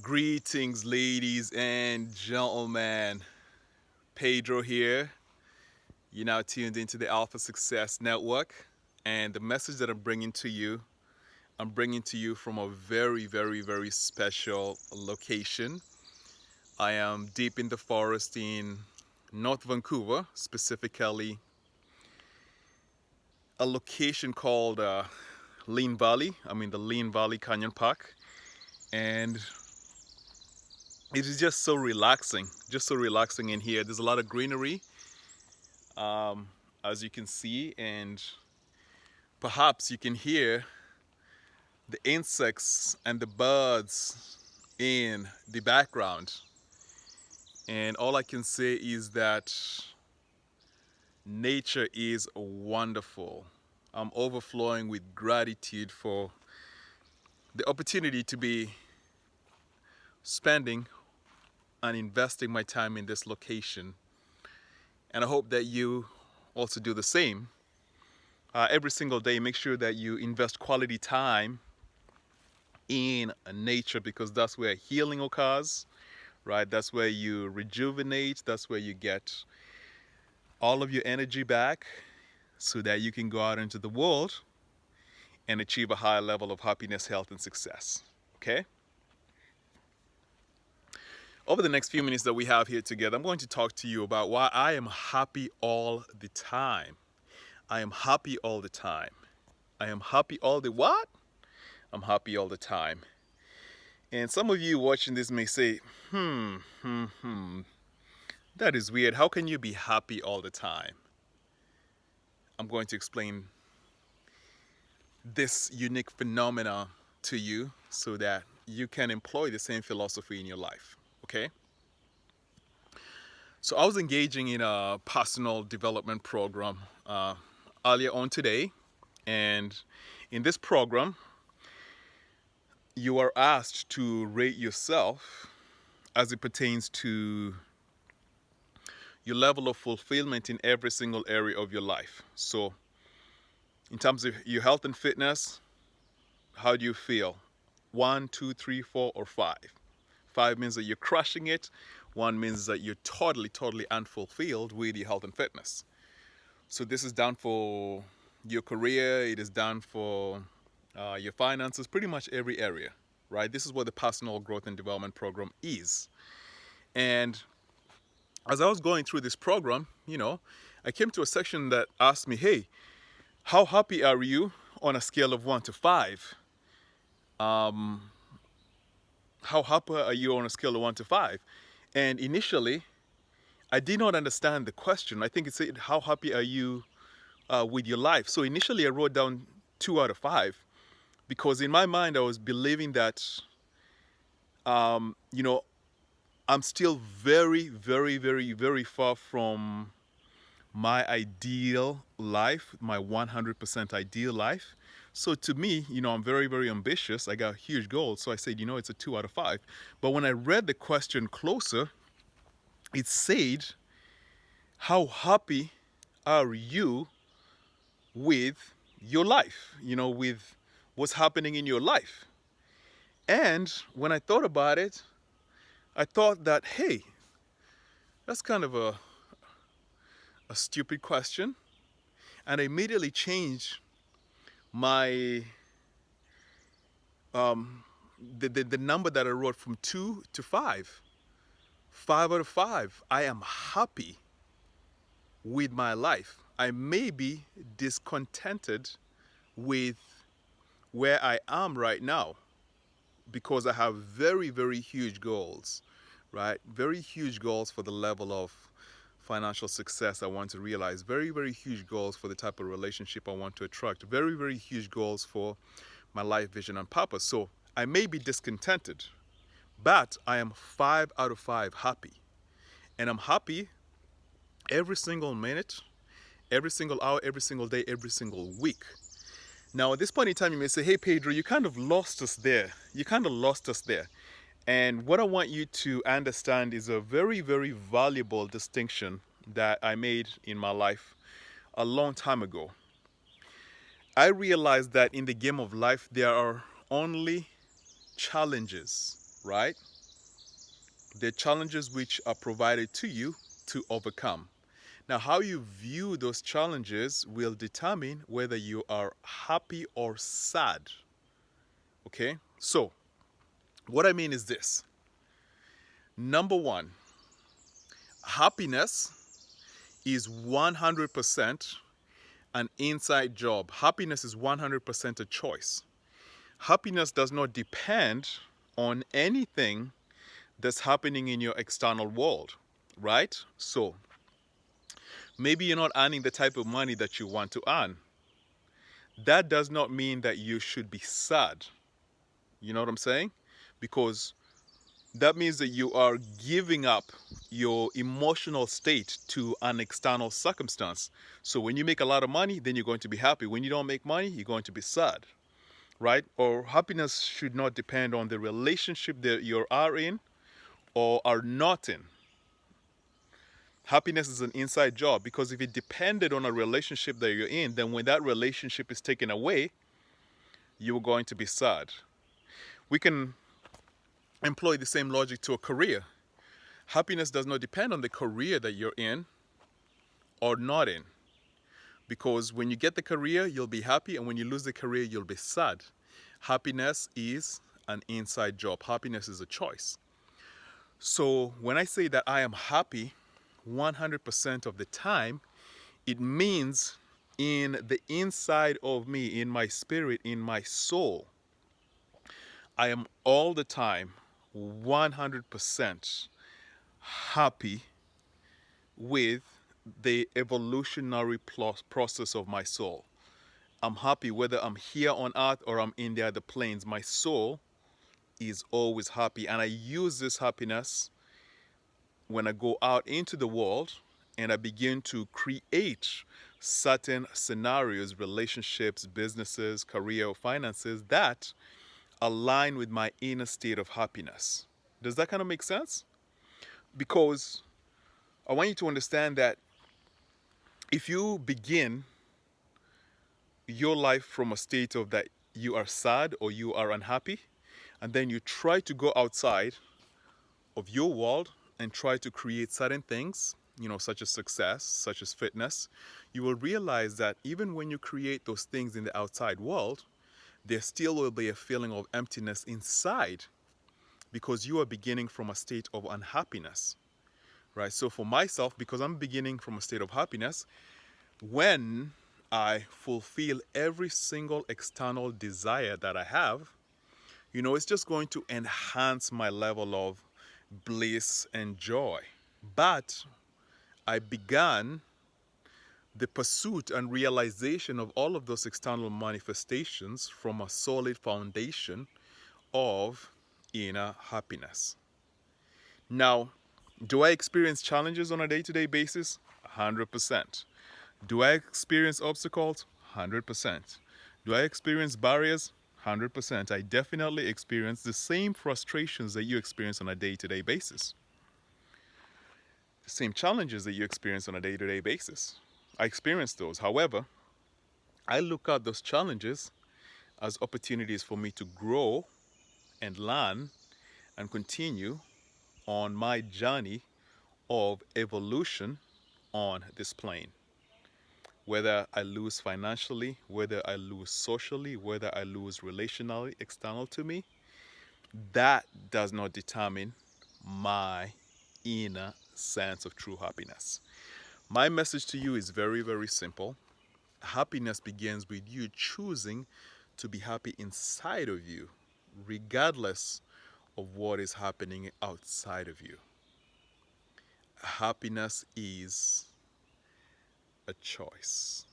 Greetings, ladies and gentlemen. Pedro here. You're now tuned into the Alpha Success Network, and the message that I'm bringing to you from a very, very, very special location. I am deep in the forest in North Vancouver, specifically a location called Lean Valley. I'm in the Lean Valley Canyon Park, and it is just so relaxing in here. There's a lot of greenery, as you can see, and perhaps you can hear the insects and the birds in the background. And all I can say is that nature is wonderful. I'm overflowing with gratitude for the opportunity to be spending and investing my time in this location. And I hope that you also do the same. Every single day, make sure that you invest quality time in nature, because that's where healing occurs, right? That's where you rejuvenate. That's where you get all of your energy back so that you can go out into the world and achieve a higher level of happiness, health, and success. Okay? Over the next few minutes that we have here together, I'm going to talk to you about why I am happy all the time. I am happy all the time. I am happy all the what? I'm happy all the time. And some of you watching this may say, that is weird. How can you be happy all the time? I'm going to explain this unique phenomena to you so that you can employ the same philosophy in your life. Okay? So I was engaging in a personal development program earlier on today. And in this program, you are asked to rate yourself as it pertains to your level of fulfillment in every single area of your life. So in terms of your health and fitness, how do you feel? 1, 2, 3, 4, or 5? 5 means that you're crushing it. 1 means that you're totally unfulfilled with your health and fitness. So this is done for your career. It is done for your finances, pretty much every area, right? This is what the personal growth and development program is. And as I was going through this program, I came to a section that asked me, hey, how happy are you on a scale of 1 to 5? How happy are you on a scale of 1 to 5? And initially, I did not understand the question. I think it said, how happy are you with your life? So initially, I wrote down 2 out of 5 because in my mind, I was believing that, I'm still very, very, very, very far from my ideal life, my 100% ideal life. So to me, I'm very, very ambitious. I got huge goals. So I said, it's a 2 out of 5. But when I read the question closer, it said, how happy are you with your life? With what's happening in your life. And when I thought about it, I thought that, hey, that's kind of a stupid question. And I immediately changed my the number that I wrote from 2 to 5. 5 out of 5. I am happy with my life. I may be discontented with where I am right now because I have very, very huge goals, right? Very huge goals for the level of financial success I want to realize. Very, very huge goals for the type of relationship I want to attract. Very, very huge goals for my life vision and purpose. So I may be discontented, but I am 5 out of 5 happy. And I'm happy every single minute, every single hour, every single day, every single week. Now, at this point in time, you may say, hey, Pedro, you kind of lost us there. And what I want you to understand is a very, very valuable distinction that I made in my life a long time ago. I realized that in the game of life, there are only challenges, right? They're challenges which are provided to you to overcome. Now, how you view those challenges will determine whether you are happy or sad. Okay? So, what I mean is this. Number one, happiness is 100% an inside job. Happiness is 100% a choice. Happiness does not depend on anything that's happening in your external world, right? So, maybe you're not earning the type of money that you want to earn. That does not mean that you should be sad. You know what I'm saying? Because that means that you are giving up your emotional state to an external circumstance. So when you make a lot of money, then you're going to be happy. When you don't make money, you're going to be sad, right? Or happiness should not depend on the relationship that you are in or are not in. Happiness is an inside job, because if it depended on a relationship that you're in, then when that relationship is taken away, you're going to be sad. We can employ the same logic to a career. Happiness does not depend on the career that you're in or not in. Because when you get the career, you'll be happy, and when you lose the career, you'll be sad. Happiness is an inside job. Happiness is a choice. So when I say that I am happy 100% of the time, it means in the inside of me, in my spirit, in my soul, I am all the time 100% happy with the evolutionary process of my soul. I'm happy whether I'm here on earth or I'm in the other planes. My soul is always happy, and I use this happiness when I go out into the world and I begin to create certain scenarios, relationships, businesses, career, finances that align with my inner state of happiness. Does that kind of make sense? Because I want you to understand that if you begin your life from a state of that you are sad or you are unhappy, and then you try to go outside of your world and try to create certain things, such as success, such as fitness, you will realize that even when you create those things in the outside world, there still will be a feeling of emptiness inside, because you are beginning from a state of unhappiness, right? So for myself, because I'm beginning from a state of happiness, when I fulfill every single external desire that I have, it's just going to enhance my level of bliss and joy. But I began the pursuit and realization of all of those external manifestations from a solid foundation of inner happiness. Now, do I experience challenges on a day-to-day basis? 100%. Do I experience obstacles? 100%. Do I experience barriers? 100%. I definitely experience the same frustrations that you experience on a day-to-day basis. The same challenges that you experience on a day-to-day basis. I experience those. However, I look at those challenges as opportunities for me to grow and learn and continue on my journey of evolution on this plane. Whether I lose financially, whether I lose socially, whether I lose relationally, external to me, that does not determine my inner sense of true happiness. My message to you is very, very simple. Happiness begins with you choosing to be happy inside of you, regardless of what is happening outside of you. Happiness is a choice.